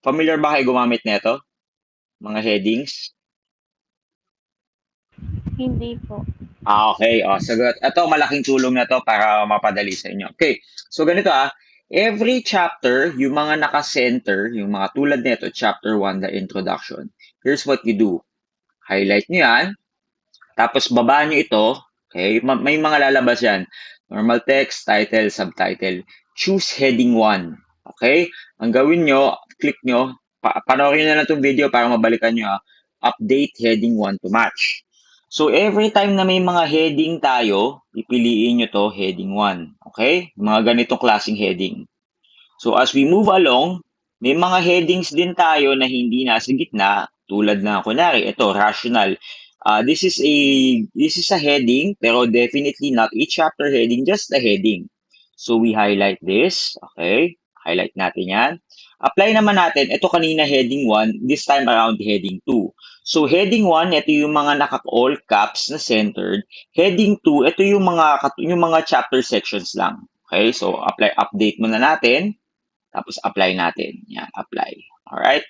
Familiar ba kayo gumamit nito? Mga headings? Hindi po. Okay. Sagot. Ito, malaking tulong na to para mapadali sa inyo. Okay. So, ganito Every chapter, yung mga naka-center, yung mga tulad nito, chapter 1, the introduction. Here's what you do. Highlight nyo yan. Tapos, baba nyo ito. Okay. May mga lalabas yan. Normal text, title, subtitle. Choose heading 1. Okay. Ang gawin nyo, click nyo. Panoorin nyo na lang itong video para mabalikan nyo. Update heading 1 to match. So, every time na may mga heading tayo, ipiliin nyo to heading 1. Okay? Mga ganitong klaseng heading. So, as we move along, may mga headings din tayo na hindi nasa gitna, tulad na, kunyari, ito, rational. This is a heading, pero definitely not a chapter heading, just a heading. So, we highlight this. Okay? Highlight natin yan. Apply naman natin, ito kanina heading 1, this time around heading 2. So, heading 1, ito yung mga naka-all caps na centered. Heading 2, ito yung mga chapter sections lang. Okay? So, update muna natin. Tapos, apply natin. Yan, apply. Alright?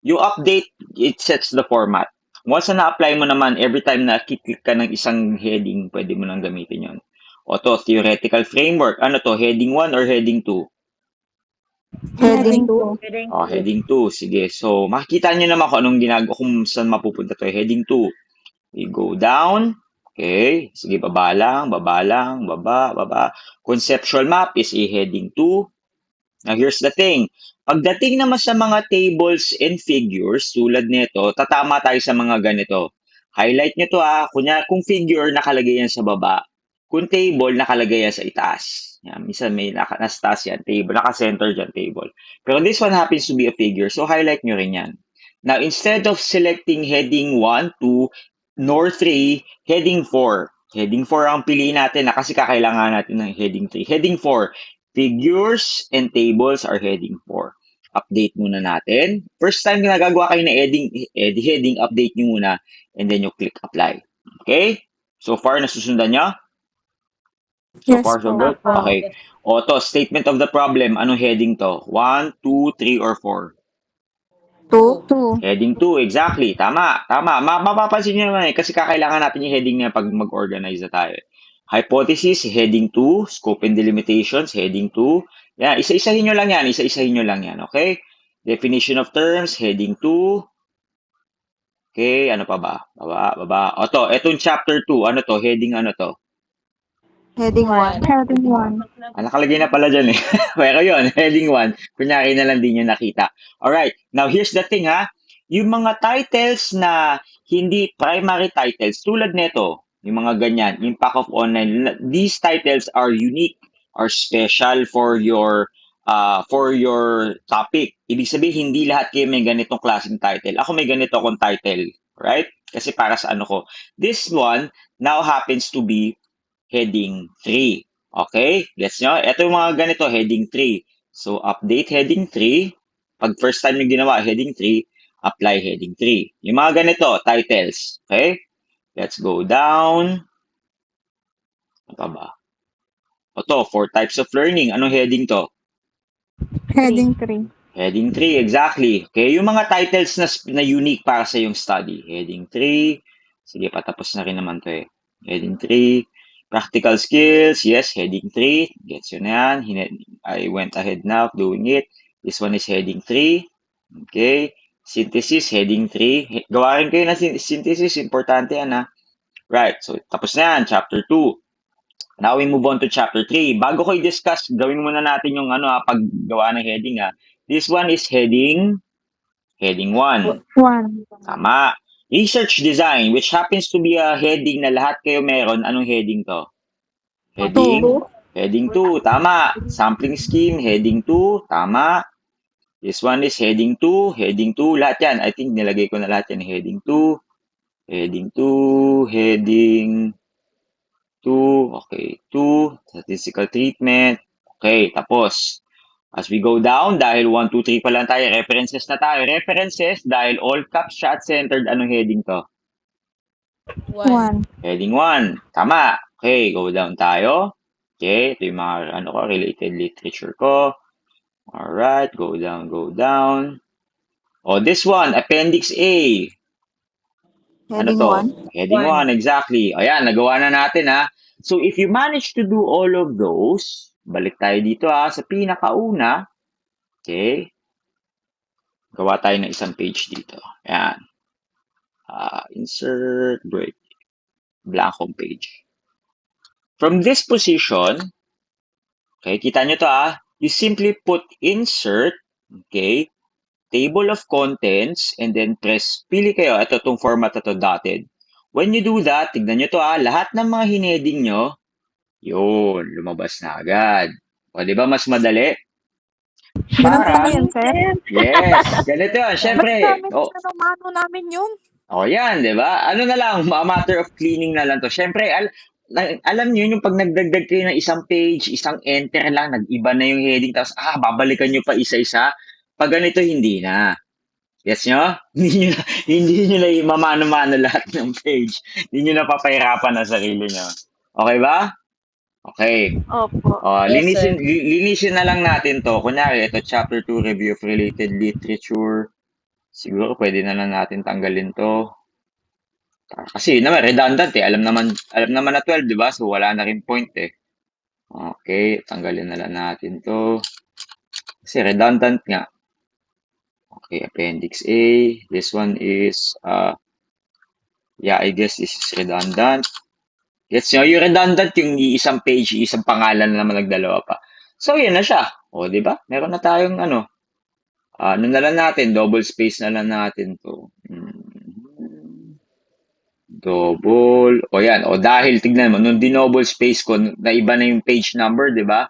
Yung update, it sets the format. Once na na-apply mo naman, every time na click ka ng isang heading, pwede mo nang gamitin yon. O to, theoretical framework. Ano to, heading 1 or heading 2? Heading 2. Heading 2. Sige. So, makikita nyo naman kung anong ginagawa, kung saan mapupunta to. Heading 2. We go down. Okay. Sige, baba lang, baba. Conceptual map is a heading 2. Now, here's the thing. Pagdating naman sa mga tables and figures, tulad nito, tatama tayo sa mga ganito. Highlight nyo to Kunya, kung figure, nakalagay yan sa baba. Kung table, nakalagay yan sa itaas. Yan, minsan may nasa taas yan, table. Naka-center dyan, table. Pero this one happens to be a figure, so highlight nyo rin yan. Now, instead of selecting heading 1, 2, nor 3, heading 4. Heading 4 ang piliin natin kasi kakailangan natin ng heading 3. Heading 4. Figures and tables are heading 4. Update muna natin. First time na nagagawa kayo na heading, update nyo muna and then you click apply. Okay? So far, nasusundan nyo? So Yes far, so po. good? Okay. To, statement of the problem. Anong heading to? 1, 2, 3, or 4? 2. Heading 2, exactly. Tama. Mapapansin nyo naman kasi kakailangan natin yung heading na pag mag-organize na tayo. Hypothesis, heading 2. Scope and delimitations, heading 2. Yan, isa-isahin nyo lang yan. Okay? Definition of terms, heading 2. Okay, ano pa ba? Baba. Etong chapter 2, ano to? Heading ano to? Heading 1. Heading 1. Nakalagay na pala dyan eh. Pero yun, heading 1. Kunyari na lang din yung nakita. Alright, now here's the thing Yung mga titles na hindi primary titles, tulad nito, yung mga ganyan, impact of online, these titles are unique, are special for your topic. Ibig sabihin, hindi lahat kayo may ganitong klaseng title. Ako may ganito akong title, right? Kasi para sa ano ko. This one now happens to be heading 3. Okay? Gets nyo? Ito yung mga ganito, heading 3. So, update heading 3. Pag first time nyo ginawa, heading 3, apply heading 3. Yung mga ganito, titles. Okay? Let's go down. Ano pa ba? To, 4 types of learning. Anong heading to? Heading 3. Heading 3, exactly. Okay, yung mga titles na unique para sa yung study. Heading 3. Sige, patapos na rin naman to eh. Heading 3. Practical skills, yes, heading 3. Gets yun na yan. I went ahead now doing it. This one is heading 3. Okay. Synthesis, heading 3. Gawa rin kayo na synthesis. Importante yan Right, so tapos na yan. Chapter 2. Now we move on to chapter 3. Bago ko i-discuss, gawin muna natin yung paggawa ng heading This one is heading 1. 1. Tama. Research design, which happens to be a heading na lahat kayo meron. Anong heading to? Heading 2. Tama. Sampling scheme, heading 2. Tama. This one is heading 2. Heading 2. Lahat yan. I think nilagay ko na lahat yan. Heading 2. Heading 2. Heading 2. Okay. 2. Statistical treatment. Okay. Tapos, as we go down, dahil 1, 2, 3 pa lang tayo, references na tayo. References, dahil all caps, chat-centered, anong heading to? 1. Heading 1. Tama. Okay, go down tayo. Okay, ito yung mga related literature ko. Alright, go down, go down. Oh, this one, Appendix A. Ano Heading to? 1. Heading 1, exactly. Ayan, nagawa na natin ha. So, if you manage to do all of those, balik tayo dito ha, sa pinakauna. Okay? Gawa tayo ng isang page dito. Ayan. Insert, break. Blankong page. From this position, okay, kita nyo to ha, you simply put insert, okay, table of contents, and then press, pili kayo, ito itong format na to, dotted. When you do that, tignan nyo to ha, lahat ng mga hineding nyo, yun, lumabas na agad. O, di ba mas madali? Ganun talaga Para, yan, sir. yes, ganito yun, Ba't syempre. namin Oh, mano namin yun? oh, yan, di ba? Ano na lang, a matter of cleaning na lang to. Syempre, alam niyo yung pag nagdagdag kayo ng isang page, isang enter lang, nag-iba na yung heading, tapos, babalikan nyo pa isa-isa. Pag ganito, hindi na. Yes nyo? Hindi nyo na mamano-mano lahat ng page. Hindi nyo na papahirapan ang sarili nyo. Okay ba? Okay. Opo. Yes, sir. Linisin na lang natin to. Kunyari, ito, Chapter 2, Review of Related Literature. Siguro pwede na lang natin tanggalin to. Kasi yun naman, redundant eh. Alam naman na 12, di ba? So, wala na rin point eh. Okay, tanggalin na lang natin to. Kasi redundant nga. Okay, Appendix A. This one is, yeah, I guess this is redundant. Gets nyo? Yung redundant, yung isang page, isang pangalan na naman nagdalawa pa. So, yun na siya. O, di ba? Meron na tayong ano na lang natin, double space na lang natin to. Double. O yan. O dahil, tignan mo, nung dinoble space ko, na iba na yung page number, di ba?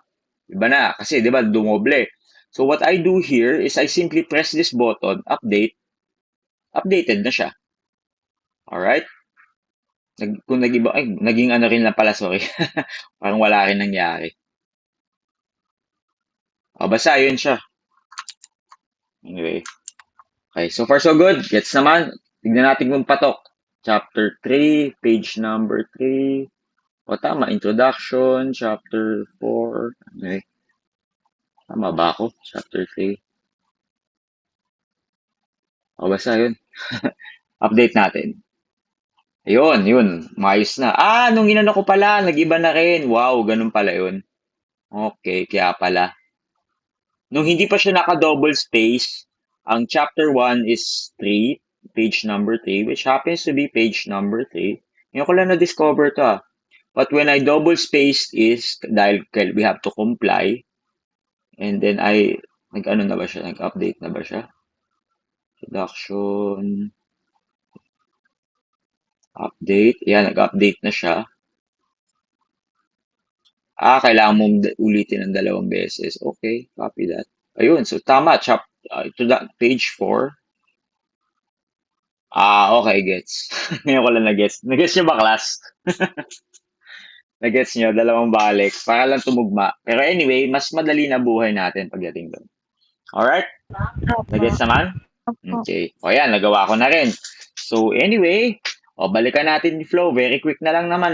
Iba na. Kasi, di ba, dumoble. So, what I do here is I simply press this button, update. Updated na siya. Alright? Kung nag-iba, ay, naging ano rin lang pala, sorry. Parang wala rin nangyari. O, basta, yun siya. Anyway. Okay, so far so good. Gets naman. Tignan natin kung patok. Chapter 3, page number 3. O, tama. Introduction, chapter 4. Okay. Tama ba ako? Chapter 3. O, basta yun. Update natin. Ayun, yun. Maayos na. Nung inano ko pala, nag-iba na rin. Wow, ganun pala yun. Okay, kaya pala. Nung hindi pa siya naka-double space, ang chapter 1 is 3, page number 3, which happens to be page number 3. Ngayon ko lang na-discover to. But when I double spaced is, dahil we have to comply, and then nag-ano na ba siya? Nag-update na ba siya? Production, update. Yan, nag-update na siya. Kailangan mong ulitin ng 2 beses. Okay, copy that. Ayun, so tama, page 4. Okay, gets. Ngayon ko lang na-gets. Na-gets nyo ba, class? Na-gets nyo, 2 balik. Para lang tumugma. Pero anyway, mas madali na buhay natin pagdating doon. Alright? Na-gets naman? Okay. O yan, nagawa ko na rin. So anyway, balikan natin yung flow. Very quick na lang naman.